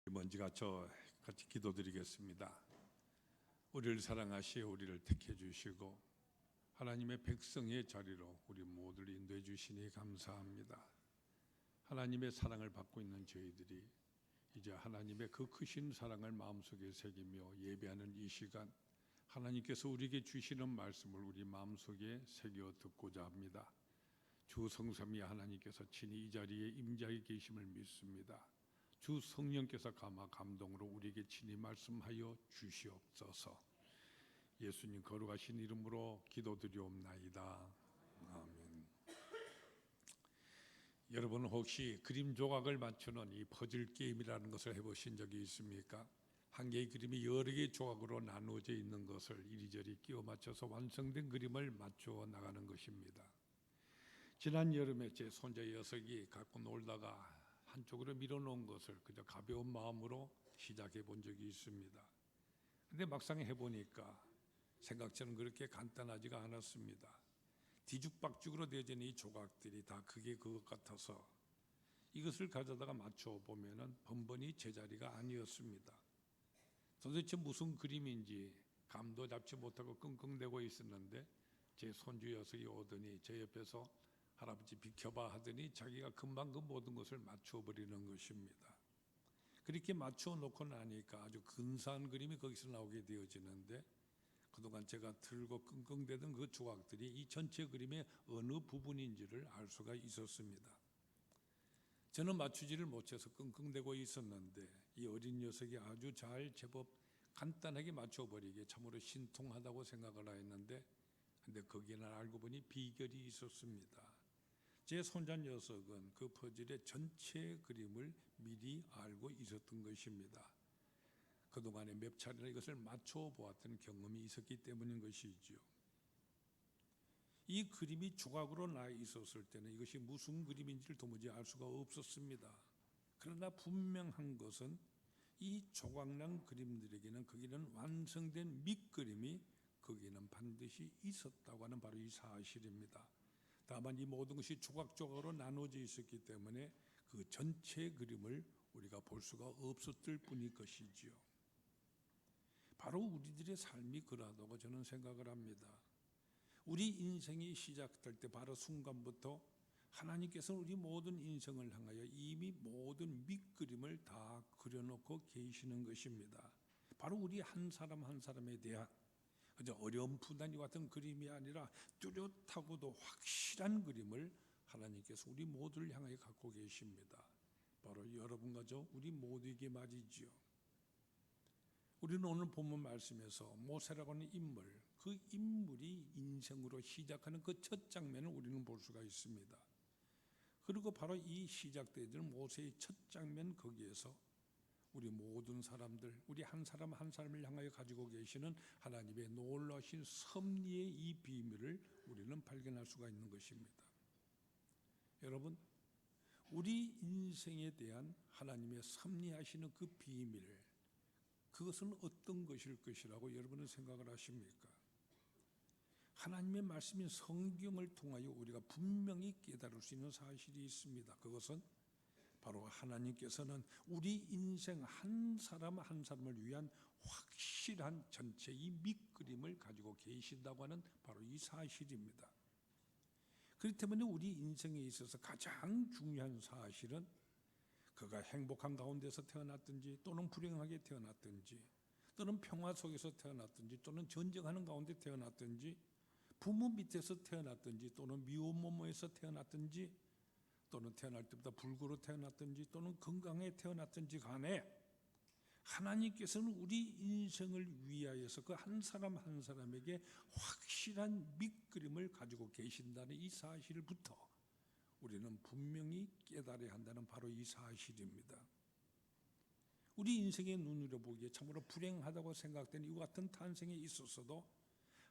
먼저 같이 기도드리겠습니다. 우리를 사랑하시어 우리를 택해 주시고 하나님의 백성의 자리로 우리 모두를 인도해 주시니 감사합니다. 하나님의 사랑을 받고 있는 저희들이 이제 하나님의 그 크신 사랑을 마음속에 새기며 예배하는 이 시간, 하나님께서 우리에게 주시는 말씀을 우리 마음속에 새겨 듣고자 합니다. 주 성삼위 하나님께서 친히 이 자리에 임재하게 계심을 믿습니다. 주 성령께서 감동으로 우리에게 친히 말씀하여 주시옵소서. 예수님 거룩하신 이름으로 기도드리옵나이다. 아멘. 여러분 혹시 그림 조각을 맞추는 이 퍼즐 게임이라는 것을 해보신 적이 있습니까? 한 개의 그림이 여러 개의 조각으로 나누어져 있는 것을 이리저리 끼워 맞춰서 완성된 그림을 맞추어 나가는 것입니다. 지난 여름에 제 손자 녀석이 갖고 놀다가 한쪽으로 밀어놓은 것을 그저 가벼운 마음으로 시작해 본 적이 있습니다. 그런데 막상 해보니까 생각처럼 그렇게 간단하지가 않았습니다. 뒤죽박죽으로 되어진 이 조각들이 다 그게 그것 같아서 이것을 가져다가 맞춰 보면은 번번이 제자리가 아니었습니다. 도대체 무슨 그림인지 감도 잡지 못하고 끙끙대고 있었는데 제 손주 녀석이 오더니 제 옆에서 할아버지 비켜봐 하더니 자기가 금방 그 모든 것을 맞추어 버리는 것입니다. 그렇게 맞추어 놓고 나니까 아주 근사한 그림이 거기서 나오게 되어지는데 그동안 제가 들고 끙끙대던 그 조각들이 이 전체 그림의 어느 부분인지를 알 수가 있었습니다. 저는 맞추지를 못해서 끙끙대고 있었는데 이 어린 녀석이 아주 잘 제법 간단하게 맞춰버리기에 참으로 신통하다고 생각을 했는데 근데 거기에는 알고 보니 비결이 있었습니다. 제 손자 녀석은 그 퍼즐의 전체 그림을 미리 알고 있었던 것입니다. 그동안에 몇 차례나 이것을 맞춰 보았던 경험이 있었기 때문인 것이죠. 이 그림이 조각으로 나 있었을 때는 이것이 무슨 그림인지를 도무지 알 수가 없었습니다. 그러나 분명한 것은 이 조각난 그림들에게는 거기는 완성된 밑그림이 거기는 반드시 있었다고 하는 바로 이 사실입니다. 다만 이 모든 것이 조각조각으로 나누어져 있었기 때문에 그 전체 그림을 우리가 볼 수가 없었을 뿐일 것이지요. 바로 우리들의 삶이 그러하다고 저는 생각을 합니다. 우리 인생이 시작될 때 바로 순간부터 하나님께서는 우리 모든 인생을 향하여 이미 모든 밑그림을 다 그려놓고 계시는 것입니다. 바로 우리 한 사람 한 사람에 대한 그저 어렴풋한 이 같은 그림이 아니라 뚜렷하고도 확실한 그림을 하나님께서 우리 모두를 향하여 갖고 계십니다. 바로 여러분과 저 우리 모두에게 말이지요. 우리는 오늘 본문 말씀에서 모세라고 하는 인물, 그 인물이 인생으로 시작하는 그 첫 장면을 우리는 볼 수가 있습니다. 그리고 바로 이 시작되는 모세의 첫 장면 거기에서 우리 모든 사람들, 우리 한 사람 한 사람을 향하여 가지고 계시는 하나님의 놀라신 섭리의 이 비밀을 우리는 발견할 수가 있는 것입니다. 여러분, 우리 인생에 대한 하나님의 섭리하시는 그 비밀, 그것은 어떤 것일 것이라고 여러분은 생각을 하십니까? 하나님의 말씀인 성경을 통하여 우리가 분명히 깨달을 수 있는 사실이 있습니다. 그것은 바로 하나님께서는 우리 인생 한 사람 한 사람을 위한 확실한 전체 이 밑그림을 가지고 계신다고 하는 바로 이 사실입니다. 그렇기 때문에 우리 인생에 있어서 가장 중요한 사실은 그가 행복한 가운데서 태어났든지 또는 불행하게 태어났든지 또는 평화 속에서 태어났든지 또는 전쟁하는 가운데 태어났든지 부모 밑에서 태어났든지 또는 미혼모모에서 태어났든지 또는 태어날 때보다 불구로 태어났든지 또는 건강에 태어났든지 간에 하나님께서는 우리 인생을 위하여서 그 한 사람 한 사람에게 확실한 밑그림을 가지고 계신다는 이 사실부터 우리는 분명히 깨달아야 한다는 바로 이 사실입니다. 우리 인생의 눈으로 보기에 참으로 불행하다고 생각되는 이와 같은 탄생에 있어서도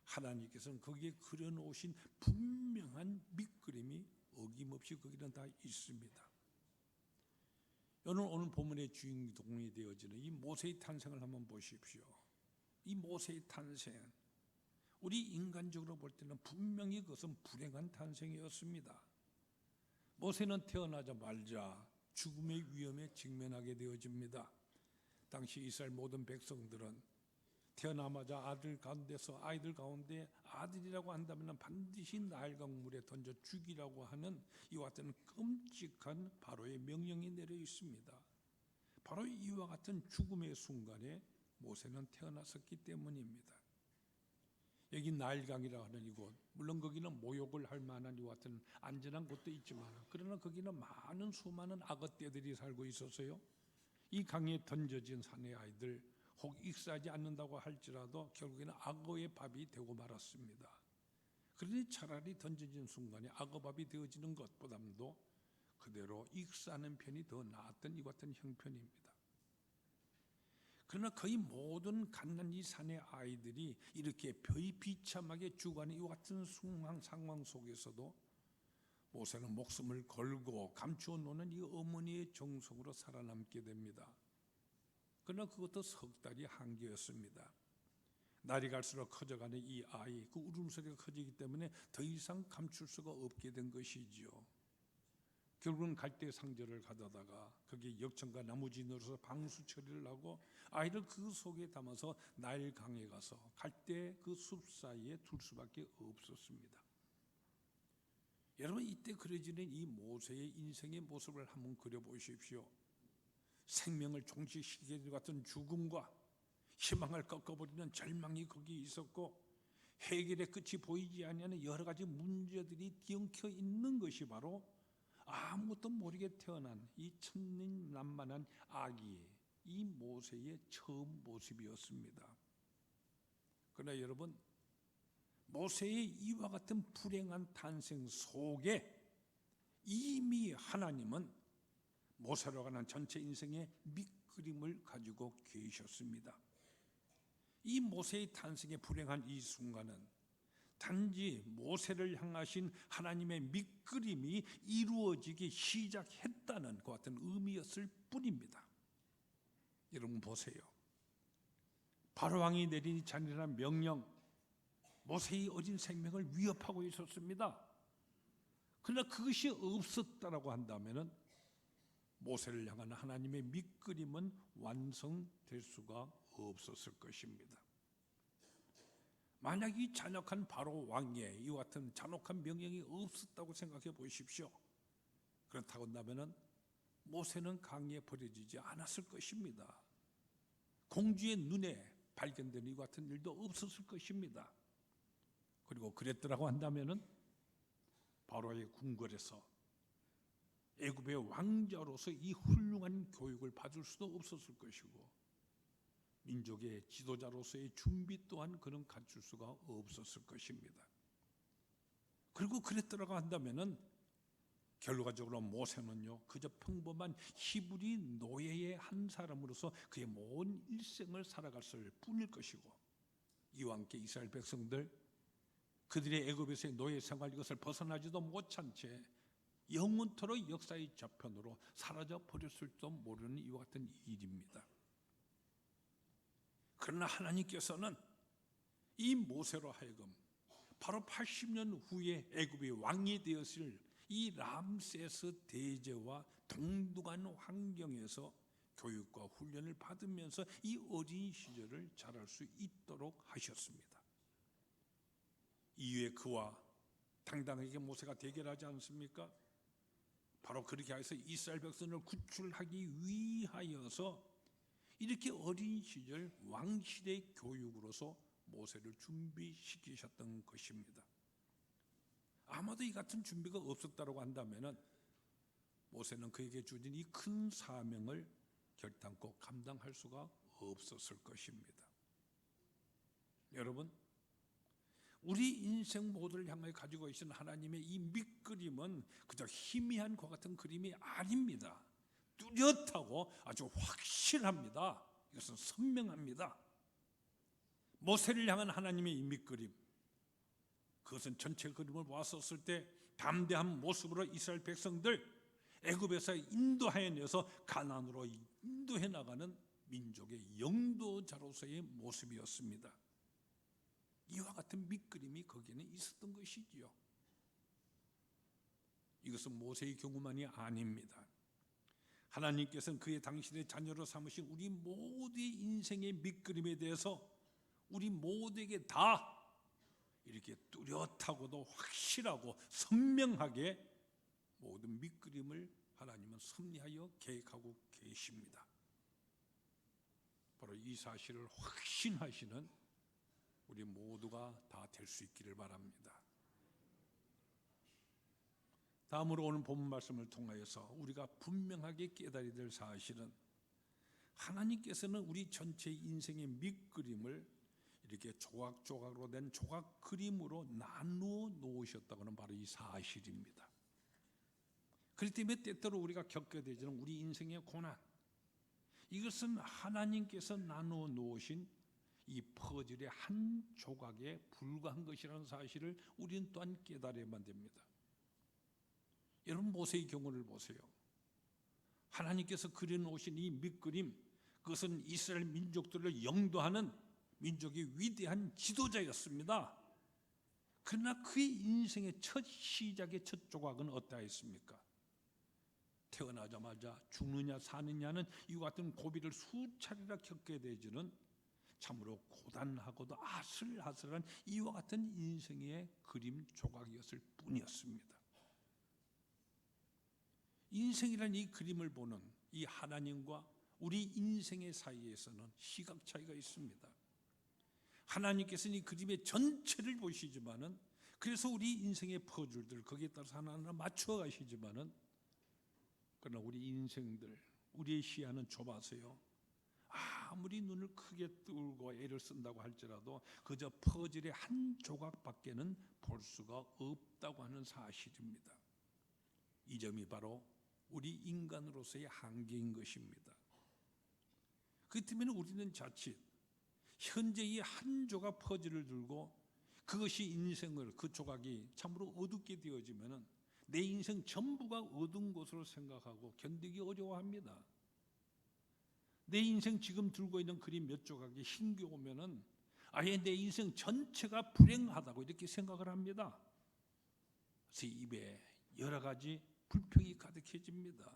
하나님께서는 거기에 그려놓으신 분명한 밑그림이 어김없이 거기는 다 있습니다. 오늘 본문의 주인공이 되어지는 이 모세의 탄생을 한번 보십시오. 이 모세의 탄생, 우리 인간적으로 볼 때는 분명히 그것은 불행한 탄생이었습니다. 모세는 태어나자마자 죽음의 위험에 직면하게 되어집니다. 당시 이스라엘 모든 백성들은 태어나자마자 아이들 가운데 아들이라고 한다면 반드시 나일강물에 던져 죽이라고 하는 이와 같은 끔찍한 바로의 명령이 내려 있습니다. 바로 이와 같은 죽음의 순간에 모세는 태어났었기 때문입니다. 여기 나일강이라 하는 이곳, 물론 거기는 목욕을 할 만한 이와 같은 안전한 곳도 있지만, 그러나 거기는 많은 수많은 악어떼들이 살고 있어서요, 이 강에 던져진 사내 아이들 혹 익사하지 않는다고 할지라도 결국에는 악어의 밥이 되고 말았습니다. 그러니 차라리 던져진 순간에 악어밥이 되어지는 것보다도 그대로 익사하는 편이 더 나았던 이 같은 형편입니다. 그러나 거의 모든 갓난이 사내 아이들이 이렇게 비참하게 죽어가는 이 같은 상황 속에서도 모세는 목숨을 걸고 감추어 놓는 이 어머니의 정성으로 살아남게 됩니다. 그러나 그것도 석 달이 한계였습니다. 날이 갈수록 커져가는 이 아이, 그 울음소리가 커지기 때문에 더 이상 감출 수가 없게 된 것이지요. 결국은 갈대 상절을 가다가 거기에 역청과 나무지 넣어서 방수 처리를 하고 아이를 그 속에 담아서 나일강에 가서 갈대 그 숲 사이에 둘 수밖에 없었습니다. 여러분, 이때 그려지는 이 모세의 인생의 모습을 한번 그려보십시오. 생명을 종식시키는 것 같은 죽음과 희망을 꺾어버리는 절망이 거기에 있었고, 해결의 끝이 보이지 않는 여러 가지 문제들이 뒤엉켜 있는 것이 바로 아무것도 모르게 태어난 이 천진난만한 아기의 이 모세의 처음 모습이었습니다. 그러나 여러분, 모세의 이와 같은 불행한 탄생 속에 이미 하나님은 모세로 가는 전체 인생의 밑그림을 가지고 계셨습니다. 이 모세의 탄생의 불행한 이 순간은 단지 모세를 향하신 하나님의 밑그림이 이루어지기 시작했다는 것 같은 의미였을 뿐입니다. 여러분 보세요. 바로왕이 내린 잔인한 명령, 모세의 어린 생명을 위협하고 있었습니다. 그러나 그것이 없었다라고 한다면 모세를 향한 하나님의 밑그림은 완성될 수가 없었을 것입니다. 만약 이 잔혹한 바로 왕의 이와 같은 잔혹한 명령이 없었다고 생각해 보십시오. 그렇다고 한다면 모세는 강에 버려지지 않았을 것입니다. 공주의 눈에 발견되는 이와 같은 일도 없었을 것입니다. 그리고 그랬더라고 한다면 바로의 궁궐에서 애굽의 왕자로서 이 훌륭한 교육을 받을 수도 없었을 것이고, 민족의 지도자로서의 준비 또한 그는 갖출 수가 없었을 것입니다. 그리고 그랬더라고 한다면 결과적으로 모세는요, 그저 평범한 히브리 노예의 한 사람으로서 그의 온 일생을 살아갔을 뿐일 것이고, 이와 함께 이스라엘 백성들, 그들의 애굽에서의 노예 생활, 이것을 벗어나지도 못한 채 영원토록 역사의 저편으로 사라져 버렸을지도 모르는 이와 같은 일입니다. 그러나 하나님께서는 이 모세로 하여금 바로 80년 후에 애굽의 왕이 되었을 이 람세스 대제와 동등한 환경에서 교육과 훈련을 받으면서 이 어린 시절을 자랄 수 있도록 하셨습니다. 이후에 그와 당당하게 모세가 대결하지 않습니까? 바로 그렇게 해서 이스라엘 백성을 구출하기 위하여서 이렇게 어린 시절 왕실의 교육으로서 모세를 준비시키셨던 것입니다. 아마도 이 같은 준비가 없었다고 한다면 모세는 그에게 주어진 이 큰 사명을 결단코 감당할 수가 없었을 것입니다. 여러분, 우리 인생 모두를 향해 가지고 계신 하나님의 이 밑그림은 그저 희미한 것 같은 그림이 아닙니다. 뚜렷하고 아주 확실합니다. 이것은 선명합니다. 모세를 향한 하나님의 이 밑그림, 그것은 전체 그림을 보았었을 때 담대한 모습으로 이스라엘 백성들 애굽에서 인도하여내서 가나안으로 인도해 나가는 민족의 영도자로서의 모습이었습니다. 이와 같은 밑그림이 거기에는 있었던 것이지요. 이것은 모세의 경우만이 아닙니다. 하나님께서는 그의 당신의 자녀로 삼으신 우리 모두의 인생의 밑그림에 대해서 우리 모두에게 다 이렇게 뚜렷하고도 확실하고 선명하게 모든 밑그림을 하나님은 섭리하여 계획하고 계십니다. 바로 이 사실을 확신하시는 우리 모두가 다 될 수 있기를 바랍니다. 다음으로 오늘 본문 말씀을 통하여서 우리가 분명하게 깨달아야 될 사실은 하나님께서는 우리 전체 인생의 밑그림을 이렇게 조각조각으로 된 조각 그림으로 나누어 놓으셨다고는 바로 이 사실입니다. 그렇기 때문에 때때로 우리가 겪게 되지는 우리 인생의 고난, 이것은 하나님께서 나누어 놓으신 이 퍼즐의 한 조각에 불과한 것이라는 사실을 우리는 또한 깨달아야만 됩니다. 여러분, 모세의 경우를 보세요. 하나님께서 그려놓으신 이 밑그림, 그것은 이스라엘 민족들을 영도하는 민족의 위대한 지도자였습니다. 그러나 그의 인생의 첫 시작의 첫 조각은 어떠했습니까? 태어나자마자 죽느냐 사느냐는 이와 같은 고비를 수차례나 겪게 되지는 참으로 고단하고도 아슬아슬한 이와 같은 인생의 그림 조각이었을 뿐이었습니다. 인생이란 이 그림을 보는 이 하나님과 우리 인생의 사이에서는 시각 차이가 있습니다. 하나님께서는 이 그림의 전체를 보시지만은, 그래서 우리 인생의 퍼즐들 거기에 따라서 하나하나 맞춰 가시지만은, 그러나 우리 인생들, 우리의 시야는 좁아서요, 아무리 눈을 크게 뜨고 애를 쓴다고 할지라도 그저 퍼즐의 한 조각밖에는 볼 수가 없다고 하는 사실입니다. 이 점이 바로 우리 인간으로서의 한계인 것입니다. 그 때문에 우리는 자칫 현재 이 한 조각 퍼즐을 들고 그것이 인생을, 그 조각이 참으로 어둡게 되어지면은 내 인생 전부가 어두운 것으로 생각하고 견디기 어려워합니다. 내 인생 지금 들고 있는 그림 몇 조각이 힘겨우면은 아예 내 인생 전체가 불행하다고 이렇게 생각을 합니다. 그래서 입에 여러 가지 불평이 가득해집니다.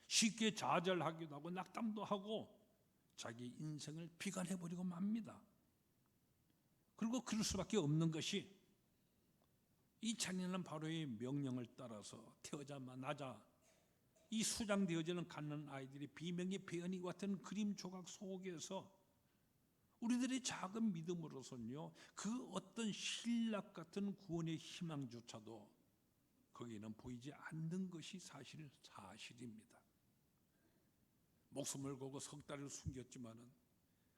쉽게 좌절하기도 하고 낙담도 하고 자기 인생을 비관해버리고 맙니다. 그리고 그럴 수밖에 없는 것이 이 잔인한 바로의 명령을 따라서 태어나자 이 수장되어지는 갓난 아이들이 비명의 배은이 같은 그림 조각 속에서 우리들의 작은 믿음으로서는요, 그 어떤 신락 같은 구원의 희망조차도 거기는 보이지 않는 것이 사실입니다. 목숨을 걸고 석 달을 숨겼지만은,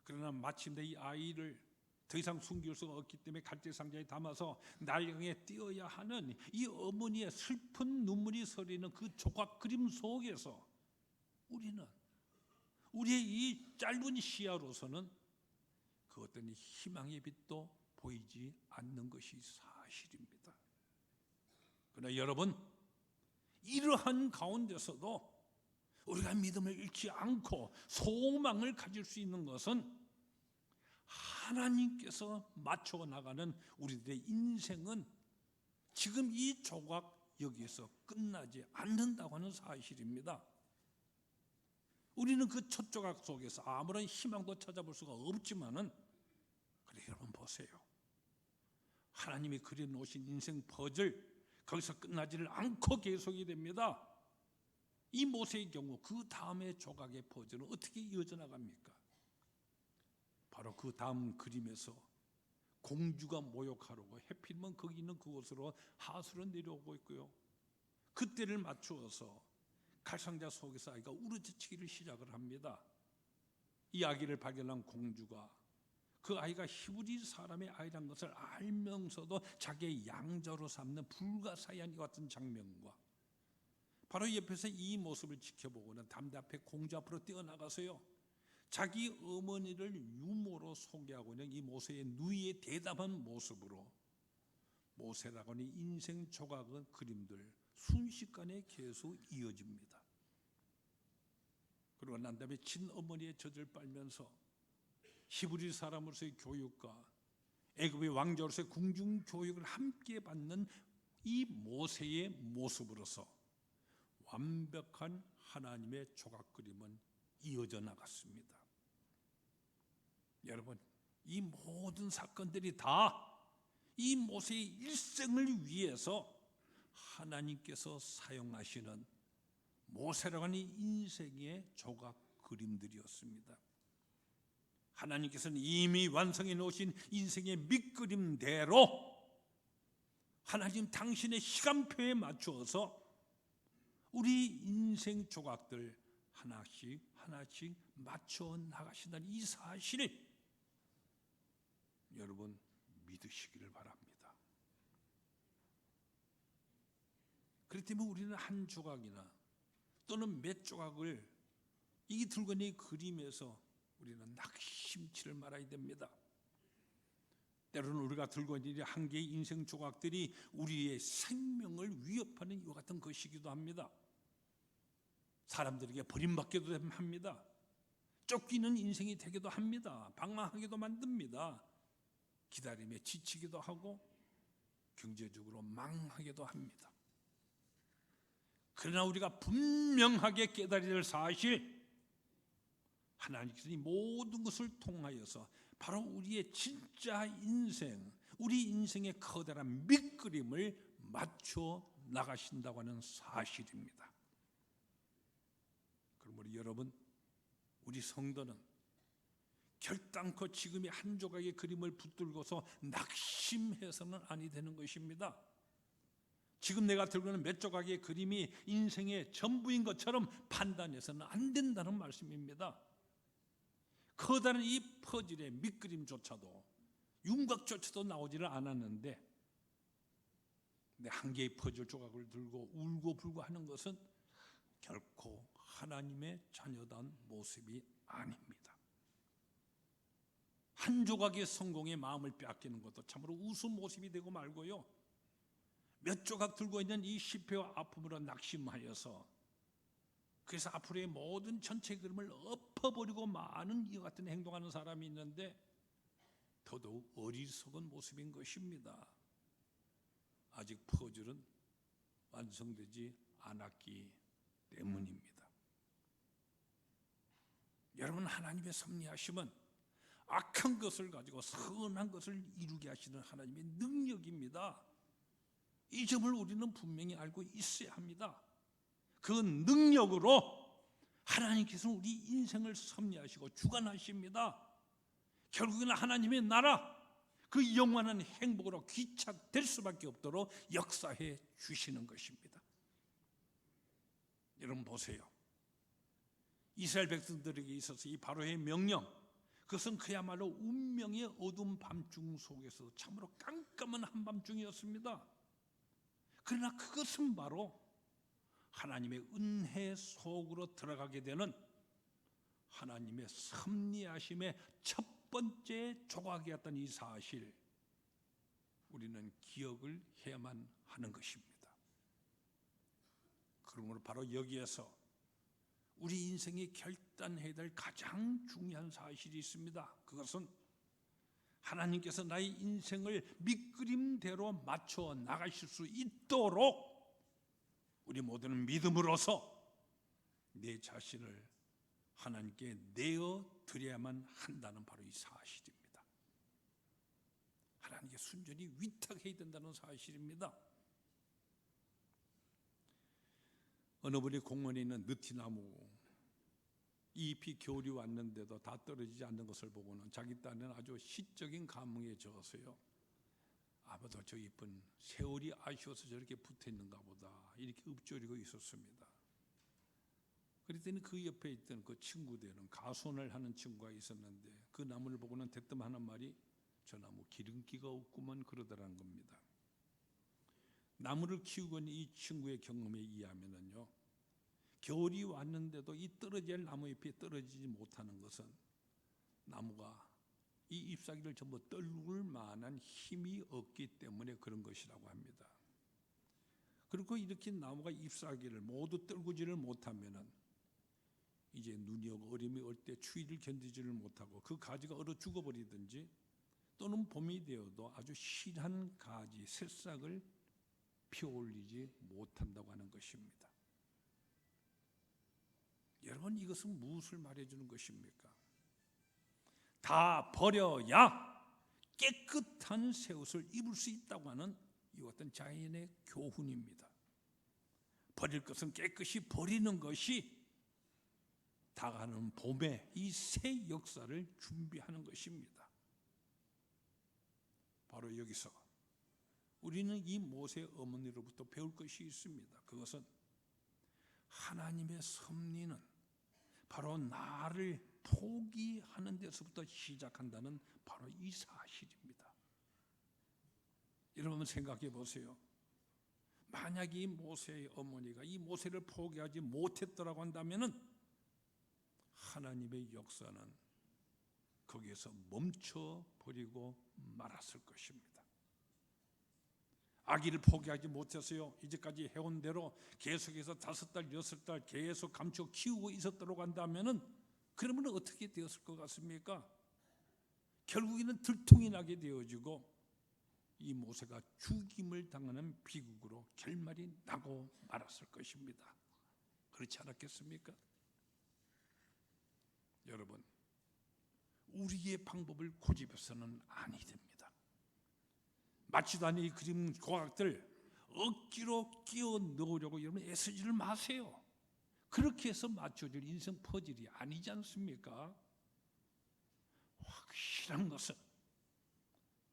그러나 마침내 이 아이를 더 이상 숨길 수가 없기 때문에 갈대상자에 담아서 날 향해 띄어야 하는 이 어머니의 슬픈 눈물이 서리는 그 조각 그림 속에서 우리는 우리의 이 짧은 시야로서는 그 어떤 희망의 빛도 보이지 않는 것이 사실입니다. 그러나 여러분, 이러한 가운데서도 우리가 믿음을 잃지 않고 소망을 가질 수 있는 것은 하나님께서 맞춰 나가는 우리들의 인생은 지금 이 조각 여기에서 끝나지 않는다고 하는 사실입니다. 우리는 그 첫 조각 속에서 아무런 희망도 찾아볼 수가 없지만은, 그래 여러분 보세요. 하나님이 그려놓으신 인생 퍼즐 거기서 끝나지를 않고 계속이 됩니다. 이 모세의 경우 그 다음의 조각의 퍼즐은 어떻게 이어져 나갑니까? 바로 그 다음 그림에서 공주가 모욕하려고 해필이면 거기 있는 그곳으로 하수로 내려오고 있고요, 그때를 맞추어서 칼상자 속에서 아이가 울어젖히기를 시작을 합니다. 이 아기를 발견한 공주가 그 아이가 히브리 사람의 아이란 것을 알면서도 자기의 양자로 삼는 불가사의한 이 같은 장면과, 바로 옆에서 이 모습을 지켜보고는 담대 공주 앞으로 뛰어나가서요, 자기 어머니를 유모로 소개하고 있는 이 모세의 누이의 대담한 모습으로 모세라고 하는 인생 조각의 그림들 순식간에 계속 이어집니다. 그러고 난 다음에 친어머니의 젖을 빨면서 히브리 사람으로서의 교육과 애굽의 왕자로서의 궁중 교육을 함께 받는 이 모세의 모습으로서 완벽한 하나님의 조각 그림은 이어져 나갔습니다. 여러분, 이 모든 사건들이 다 이 모세의 일생을 위해서 하나님께서 사용하시는 모세라고 하는 인생의 조각 그림들이었습니다. 하나님께서는 이미 완성해 놓으신 인생의 밑그림대로 하나님 당신의 시간표에 맞추어서 우리 인생 조각들 하나씩 하나씩 맞춰 나가신다는 이 사실을 여러분 믿으시기를 바랍니다. 그렇기 때문에 우리는 한 조각이나 또는 몇 조각을 이 들고 있는 그림에서 우리는 낙심치를 말아야 됩니다. 때로는 우리가 들고 있는 한 개의 인생 조각들이 우리의 생명을 위협하는 이와 같은 것이기도 합니다. 사람들에게 버림받기도 합니다. 쫓기는 인생이 되기도 합니다. 방황하기도 만듭니다. 기다림에 지치기도 하고 경제적으로 망하기도 합니다. 그러나 우리가 분명하게 깨달아야 될 사실, 하나님께서 이 모든 것을 통하여서 바로 우리의 진짜 인생, 우리 인생의 커다란 밑그림을 맞춰 나가신다고 하는 사실입니다. 그러므로 여러분, 우리 성도는 결단코 지금의 한 조각의 그림을 붙들고서 낙심해서는 아니 되는 것입니다. 지금 내가 들고 있는 몇 조각의 그림이 인생의 전부인 것처럼 판단해서는 안 된다는 말씀입니다. 커다란 이 퍼즐의 밑그림조차도 윤곽조차도 나오지를 않았는데 내 한 개의 퍼즐 조각을 들고 울고불고 하는 것은 결코 하나님의 자녀다운 모습이 아닙니다. 한 조각의 성공에 마음을 빼앗기는 것도 참으로 우스운 모습이 되고 말고요, 몇 조각 들고 있는 이 실패와 아픔으로 낙심하여서 그래서 앞으로의 모든 전체 그림을 엎어버리고 많은 이와 같은 행동하는 사람이 있는데 더더욱 어리석은 모습인 것입니다. 아직 퍼즐은 완성되지 않았기 때문입니다. 여러분, 하나님의 섭리하심은 악한 것을 가지고 선한 것을 이루게 하시는 하나님의 능력입니다. 이 점을 우리는 분명히 알고 있어야 합니다. 그 능력으로 하나님께서는 우리 인생을 섭리하시고 주관하십니다. 결국에는 하나님의 나라, 그 영원한 행복으로 귀착될 수밖에 없도록 역사해 주시는 것입니다. 여러분 보세요. 이스라엘 백성들에게 있어서 이 바로의 명령, 그것은 그야말로 운명의 어두운 밤중 속에서 참으로 깜깜한 한밤중이었습니다. 그러나 그것은 바로 하나님의 은혜 속으로 들어가게 되는 하나님의 섭리하심의 첫 번째 조각이었던 이 사실, 우리는 기억을 해야만 하는 것입니다. 그러므로 바로 여기에서 우리 인생이 결단해야 될 가장 중요한 사실이 있습니다. 그것은 하나님께서 나의 인생을 밑그림대로 맞춰 나가실 수 있도록 우리 모두는 믿음으로써 내 자신을 하나님께 내어 드려야만 한다는 바로 이 사실입니다. 하나님께 순전히 위탁해야 된다는 사실입니다. 어느 분이 공원에 있는 느티나무 잎이 겨울이 왔는데도 다 떨어지지 않는 것을 보고는 자기 딴에는 아주 시적인 감흥에 젖어서요, 아마도 저 잎은 세월이 아쉬워서 저렇게 붙어있는가 보다 이렇게 읊조리고 있었습니다. 그랬더니 그 옆에 있던 그 친구들은 가수원을 하는 친구가 있었는데 그 나무를 보고는 대뜸 하는 말이 저 나무 기름기가 없구만 그러더라는 겁니다. 나무를 키우고 있는 이 친구의 경험에 의하면요, 겨울이 왔는데도 이 떨어질 나무 잎이 떨어지지 못하는 것은 나무가 이 잎사귀를 전부 떨굴 만한 힘이 없기 때문에 그런 것이라고 합니다. 그리고 이렇게 나무가 잎사귀를 모두 떨구지를 못하면은 이제 눈이 오고 얼음이 올 때 추위를 견디지를 못하고 그 가지가 얼어 죽어버리든지 또는 봄이 되어도 아주 실한 가지, 새싹을 피어올리지 못한다고 하는 것입니다. 여러분, 이것은 무엇을 말해주는 것입니까? 다 버려야 깨끗한 새 옷을 입을 수 있다고 하는 이 어떤 자연의 교훈입니다. 버릴 것은 깨끗이 버리는 것이 다가오는 봄에 이 새 역사를 준비하는 것입니다. 바로 여기서 우리는 이 모세 어머니로부터 배울 것이 있습니다. 그것은 하나님의 섭리는 바로 나를 포기하는 데서부터 시작한다는 바로 이 사실입니다. 여러분 생각해 보세요. 만약 이 모세의 어머니가 이 모세를 포기하지 못했더라고 한다면은 하나님의 역사는 거기에서 멈춰버리고 말았을 것입니다. 아기를 포기하지 못했어요. 이제까지 해온 대로 계속해서 5달, 6달 계속 감추어 키우고 있었다고 한다면은 그러면 어떻게 되었을 것 같습니까? 결국에는 들통이 나게 되어지고 이 모세가 죽임을 당하는 비극으로 결말이 나고 말았을 것입니다. 그렇지 않았겠습니까? 여러분, 우리의 방법을 고집해서는 아니 됩니다. 맞지도 않은 이 그림 조각들 억지로 끼워 넣으려고 여러분 애쓰지를 마세요. 그렇게 해서 맞춰줄 인생 퍼즐이 아니지 않습니까? 확실한 것은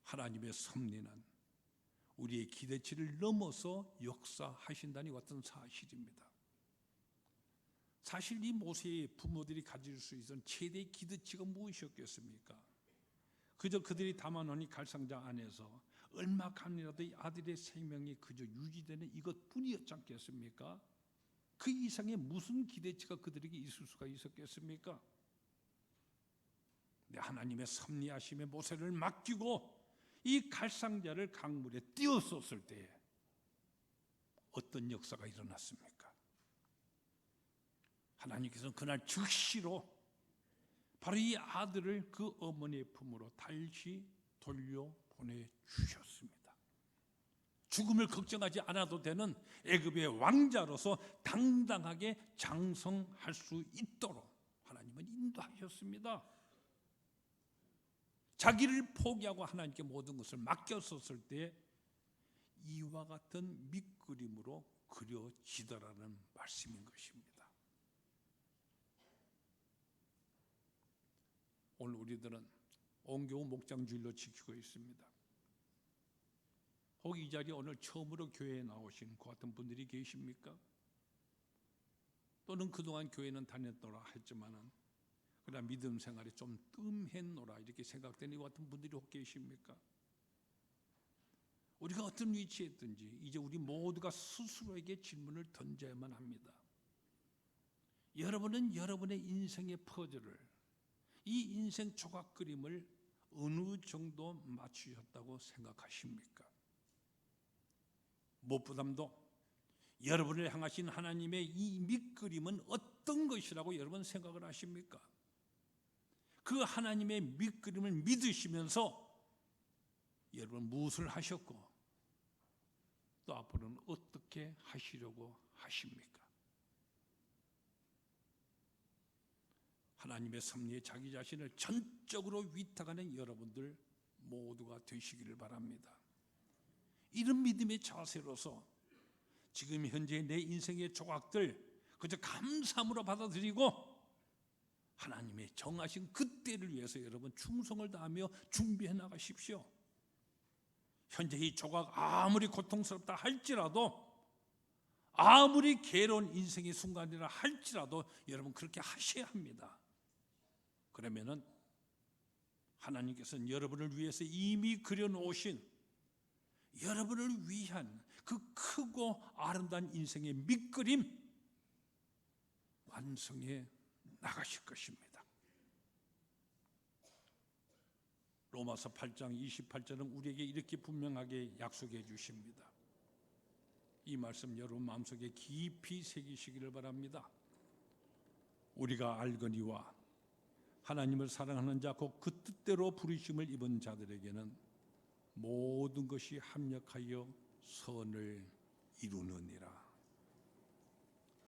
하나님의 섭리는 우리의 기대치를 넘어서 역사하신다는 어떤 사실입니다. 사실 이 모세의 부모들이 가질 수 있는 최대의 기대치가 무엇이었겠습니까? 그저 그들이 담아놓은 이 갈상자 안에서 얼마간이라도 이 아들의 생명이 그저 유지되는 이것뿐이었지 않겠습니까? 그 이상의 무슨 기대치가 그들에게 있을 수가 있었겠습니까? 하나님의 섭리하심에 모세를 맡기고 이 갈상자를 강물에 띄웠었을 때 어떤 역사가 일어났습니까? 하나님께서는 그날 즉시로 바로 이 아들을 그 어머니의 품으로 다시 돌려보내 주셨습니다. 죽음을 걱정하지 않아도 되는 애굽의 왕자로서 당당하게 장성할 수 있도록 하나님은 인도하셨습니다. 자기를 포기하고 하나님께 모든 것을 맡겼었을 때 이와 같은 밑그림으로 그려지더라는 말씀인 것입니다. 오늘 우리들은 온교우 목장주일로 지키고 있습니다. 혹 이 자리에 오늘 처음으로 교회에 나오신 그 같은 분들이 계십니까? 또는 그동안 교회는 다녔더라 했지만은 그러나 믿음 생활이 좀 뜸했노라 이렇게 생각되는 이 같은 분들이 혹 계십니까? 우리가 어떤 위치에 있든지 이제 우리 모두가 스스로에게 질문을 던져야만 합니다. 여러분은 여러분의 인생의 퍼즐을 이 인생 조각 그림을 어느 정도 맞추셨다고 생각하십니까? 무엇보다도 여러분을 향하신 하나님의 이 밑그림은 어떤 것이라고 여러분 생각을 하십니까? 그 하나님의 밑그림을 믿으시면서 여러분 무엇을 하셨고 또 앞으로는 어떻게 하시려고 하십니까? 하나님의 섭리에 자기 자신을 전적으로 위탁하는 여러분들 모두가 되시기를 바랍니다. 이런 믿음의 자세로서 지금 현재 내 인생의 조각들 그저 감사함으로 받아들이고 하나님의 정하신 그 때를 위해서 여러분 충성을 다하며 준비해 나가십시오. 현재 이 조각 아무리 고통스럽다 할지라도 아무리 괴로운 인생의 순간이라 할지라도 여러분 그렇게 하셔야 합니다. 그러면은 하나님께서는 여러분을 위해서 이미 그려놓으신 여러분을 위한 그 크고 아름다운 인생의 밑그림 완성해 나가실 것입니다. 로마서 8장 28절은 우리에게 이렇게 분명하게 약속해 주십니다. 이 말씀 여러분 마음속에 깊이 새기시기를 바랍니다. 우리가 알거니와 하나님을 사랑하는 자 곧 그 뜻대로 부르심을 입은 자들에게는 모든 것이 합력하여 선을 이루느니라.